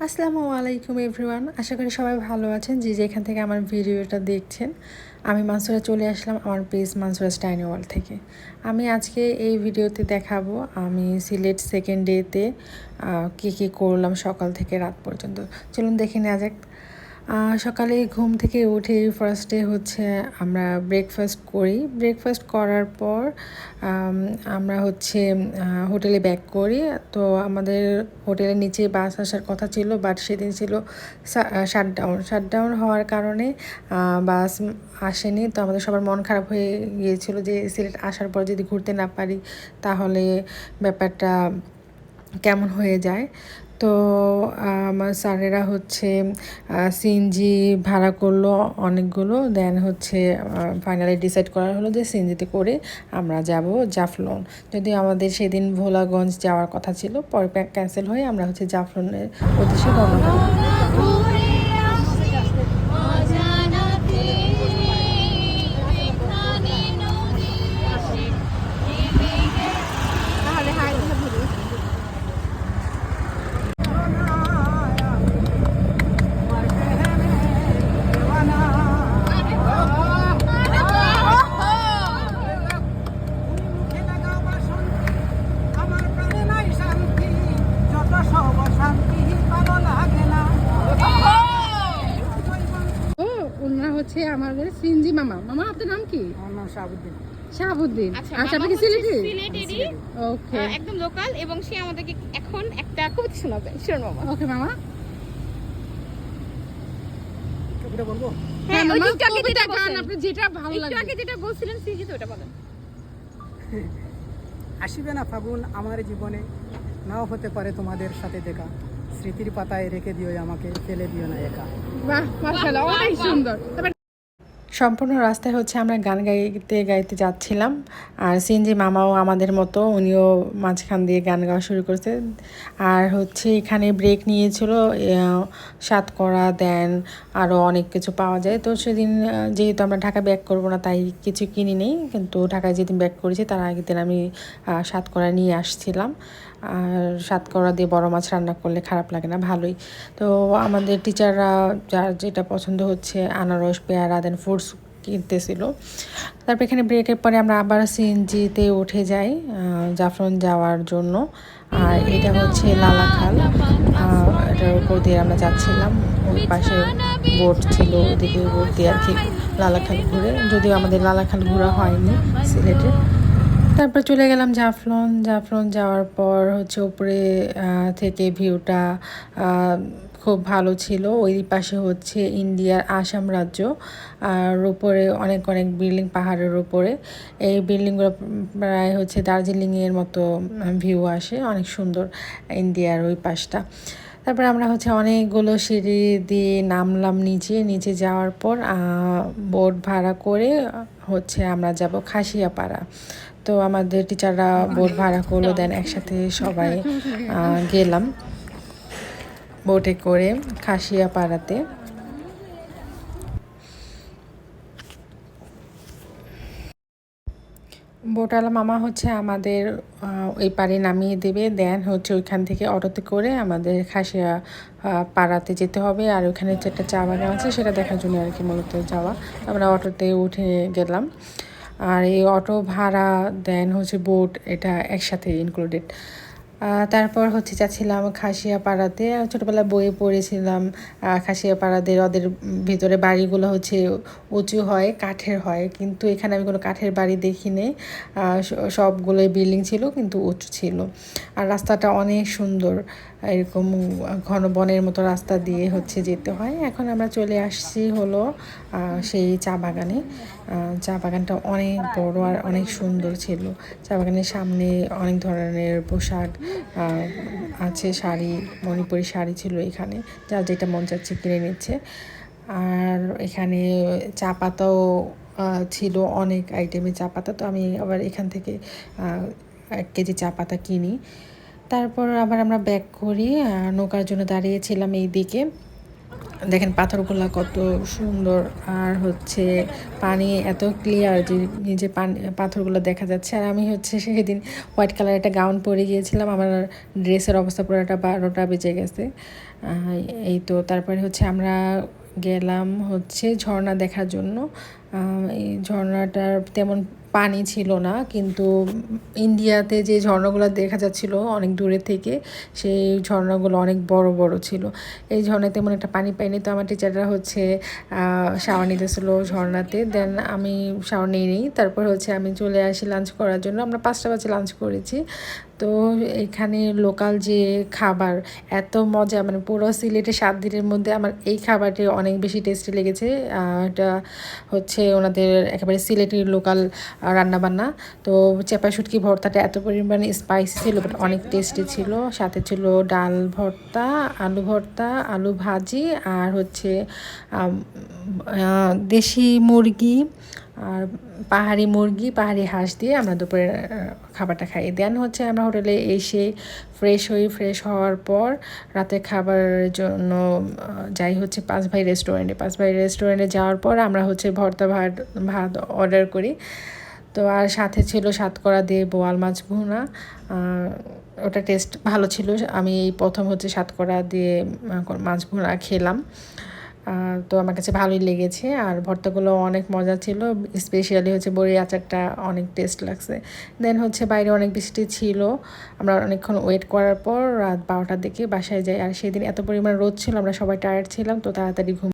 আসসালামু আলাইকুম এভরিওয়ান, আশা করি সবাই ভালো আছেন। যে যেখান থেকে আমার ভিডিওটা দেখছেন, আমি মানসুরা চলে আসলাম আমার পেজ মানসুরাস টাইনি ওয়ার্ল্ড থেকে। আমি আজকে এই ভিডিওতে দেখাবো আমি সিলেট সেকেন্ড ডেতে কী করলাম সকাল থেকে রাত পর্যন্ত। চলুন দেখে নেওয়া যাক। সকালে ঘুম থেকে উঠে ফার্স্টে হচ্ছে আমরা ব্রেকফাস্ট করি। ব্রেকফাস্ট করার পর আমরা হচ্ছে হোটেলে ব্যাক করি। তো আমাদের হোটেলের নিচে বাস আসার কথা ছিল, বাট সেদিন ছিল শাটডাউন হওয়ার কারণে বাস আসেনি। তো আমাদের সবার মন খারাপ হয়ে গিয়েছিল যে সিলেট আসার পর যদি ঘুরতে না পারি তাহলে ব্যাপারটা কেমন হয়ে যায়। তো আমার স্যারেরা হচ্ছে সিএনজি ভাড়া করলো অনেকগুলো। দেন হচ্ছে ফাইনালি ডিসাইড করা হলো যে সিএনজিতে করে আমরা যাব জাফলং। যদি আমাদের সেদিন ভোলাগঞ্জ যাওয়ার কথা ছিল, পরে ক্যান্সেল হয়ে আমরা হচ্ছে জাফলংয়ের উদ্দেশ্যে রওনা করি। হচ্ছে আমাদের সিনজি মামা। মামা আপনার নাম কি? আমার নাম শাহাবুদ্দিন। শাহাবুদ্দিন। আচ্ছা, আপনি কি সিলেটি? সিলেটেরই। ওকে, একদম লোকাল, এবং সে আমাদেরকে এখন একটা কবিতা শোনাবে। শুনুন মামা। ওকে মামা। কবিতা বলবো? হ্যাঁ, মামা, ওই একটু আগে কবিতা যেটা গান বলছেন, আপনি যেটা ভালো একটু লাগে। আগে যেটা বলছিলেন সিজি, তো ওটা বলেন। আসিবে না ফাগুন আমার জীবনে, নাও হতে পারে তোমাদের সাথে দেখা, স্মৃতির পাতায় রেখে দিও আমাকে, ফেলে দিও না একা। বাহ, মাশাআল্লাহ, বাহ, অনেক বাহ। সুন্দর। সম্পূর্ণ রাস্তায় হচ্ছে আমরা গান গাইতে গাইতে যাচ্ছিলাম। আর সিএনজি মামাও আমাদের মতো, উনিও মাঝখান দিয়ে গান গাওয়া শুরু করেছে। আর হচ্ছে এখানে ব্রেক নিয়েছিল সাতকরা, দেন আরও অনেক কিছু পাওয়া যায়। তো সেদিন যেহেতু আমরা ঢাকা ব্যাক করবো না, তাই কিছু কিনি নেই। কিন্তু ঢাকায় যেদিন ব্যাক করেছি তার আগের দিন আমি সাতকরা নিয়ে আসছিলাম। আর সাতকরা দিয়ে বড় মাছ রান্না করলে খারাপ লাগে না, ভালোই। তো আমাদের টিচাররা যার যেটা পছন্দ হচ্ছে আনারস, পেয়ারা, দেন ফ্রুটস কিনতেছিল। তারপর এখানে ব্রেকের পরে আমরা আবার সিএনজিতে উঠে যাই জাফলং যাওয়ার জন্য। আর এটা হচ্ছে লালাখাল, এটার উপর দিয়ে আমরা যাচ্ছিলাম। ওই পাশে বোট ছিল, ওদিকে বোট দিয়ে আর কি লালাখাল ঘুরে, যদিও আমাদের লালাখাল ঘোরা হয়নি সিলেটে। তারপর চলে গেলাম জাফলং যাওয়ার পর হচ্ছে উপরে থেকে ভিউটা খুব ভালো ছিল। ওই পাশে হচ্ছে ইন্ডিয়ার আসাম রাজ্য, আর উপরে অনেক অনেক বিল্ডিং পাহাড়ের উপরে। এই বিল্ডিংগুলো প্রায় হচ্ছে দার্জিলিংয়ের মতো ভিউ আসে, অনেক সুন্দর ইন্ডিয়ার ওই পাশটা। তারপর আমরা হচ্ছে অনেকগুলো সিঁড়ি দিয়ে নামলাম নিচে যাওয়ার পর বোট ভাড়া করে হচ্ছে আমরা যাব খাসিয়াপাড়া। তো আমাদের টিচাররা বোট ভাড়া করলো, দেন একসাথে সবাই গেলাম বোটে করে খাসিয়াপাড়াতে। বোটালা মামা হচ্ছে আমাদের ওই পাড়ে নামিয়ে দেবে, দেন হচ্ছে ওইখান থেকে অটোতে করে আমাদের খাসিয়া পাড়াতে যেতে হবে। আর ওইখানে যে একটা চা বাগান আছে সেটা দেখার জন্য আর কি মূলত যাওয়া। আমরা অটোতে উঠে গেলাম। আর এই অটো ভাড়া দেন হচ্ছে বোট, এটা একসাথে ইনক্লুডেড। তারপর হচ্ছে যাচ্ছিলাম খাসিয়াপাড়াতে। ছোটোবেলায় বইয়ে পড়েছিলাম খাসিয়াপাড়াদের ওদের ভিতরে বাড়িগুলো হচ্ছে উঁচু হয়, কাঠের হয়, কিন্তু এখানে আমি কোনো কাঠের বাড়ি দেখিনি। সবগুলোই বিল্ডিং ছিল কিন্তু উঁচু ছিল। আর রাস্তাটা অনেক সুন্দর, এরকম ঘন বনের মতো রাস্তা দিয়ে হচ্ছে যেতে হয়। এখন আমরা চলে আসছি হলো সেই চা বাগানে। চা বাগানটা অনেক বড় আর অনেক সুন্দর ছিল। চা বাগানের সামনে অনেক ধরনের পোশাক আছে, শাড়ি, মণিপুরি শাড়ি ছিল এখানে, যার যেটা মন চাচ্ছে কিনে নিচ্ছে। আর এখানে চা পাতাও ছিল, অনেক আইটেমের চা পাতা। তো আমি আবার এখান থেকে 1 কেজি চা পাতা কিনি। তারপর আবার আমরা ব্যাক করি, নৌকার জন্য দাঁড়িয়েছিলাম এই দিকে। দেখেন পাথরগুলো কত সুন্দর, আর হচ্ছে পানি এত ক্লিয়ার যে নিজে পানি পাথরগুলো দেখা যাচ্ছে। আর আমি হচ্ছে সেদিন হোয়াইট কালার একটা গাউন পরে গিয়েছিলাম, আমার ড্রেসের অবস্থা পুরোটা 12টা বেজে গেছে। এই তো তারপরে হচ্ছে আমরা গেলাম হচ্ছে ঝর্ণা দেখার জন্য। এই ঝর্ণাটার তেমন পানি ছিল না, কিন্তু ইন্ডিয়াতে যে ঝর্ণাগুলো দেখা যাচ্ছিল অনেক দূরে থেকে, সেই ঝর্ণাগুলো অনেক বড় বড় ছিল। এই ঝর্ণায় তেমন একটা পানি পাইনি, তো আমার টিচাররা হচ্ছে শাওয়ার নিতেছিল ঝর্ণাতে। দেন আমি শাওয়ার নিই, তারপর হচ্ছে আমি চলে আসি লাঞ্চ করার জন্য। আমরা 5টা বাজে লাঞ্চ করেছি। তো এখানে লোকাল যে খাবার এত মজা, মানে পুরো সিলেটে 7 দিনের মধ্যে আমার এই খাবারটি অনেক বেশি টেস্টি লেগেছে। এটা হচ্ছে ওনাদের একেবারে সিলেটের লোকাল রান্নাবান্না। তো চেপা শুটকি ভর্তাটা এত পরিমাণে স্পাইসি ছিল, বাট অনেক টেস্টি ছিল। সাথে ছিল ডাল ভর্তা, আলু ভর্তা, আলু ভাজি, আর হচ্ছে দেশি মুরগি আর পাহাড়ি মুরগি, পাহাড়ি হাঁস দিয়ে আমরা দুপুরে খাবারটা খাই। দেন হচ্ছে আমরা হোটেলে এসে ফ্রেশ হওয়ার পর রাতে খাবারের জন্য যাই হচ্ছে 5 ভাই রেস্টুরেন্টে। 5 ভাই রেস্টুরেন্টে যাওয়ার পর আমরা হচ্ছে ভর্তা ভাত অর্ডার করি। তো আর সাথে ছিল সাতকরা দিয়ে বোয়াল মাছ ভুনা। ওটা টেস্ট ভালো ছিল। আমি এই প্রথম হচ্ছে সাতকরা দিয়ে মাছ ভুনা খেলাম। তো আমার কাছে ভালোই লেগেছে, আর ভর্তাগুলো অনেক মজা ছিল। স্পেশালি হচ্ছে বড়ি আচারটা অনেক টেস্ট লাগছে। দেন হচ্ছে বাইরে অনেক বৃষ্টি ছিল, আমরা অনেকক্ষণ ওয়েট করার পর রাত 12টার দিকে বাসায় যাই। আর সেদিন এত পরিমাণ রোদ ছিল, আমরা সবাই টায়ার্ড ছিলাম, তো তাড়াতাড়ি ঘুম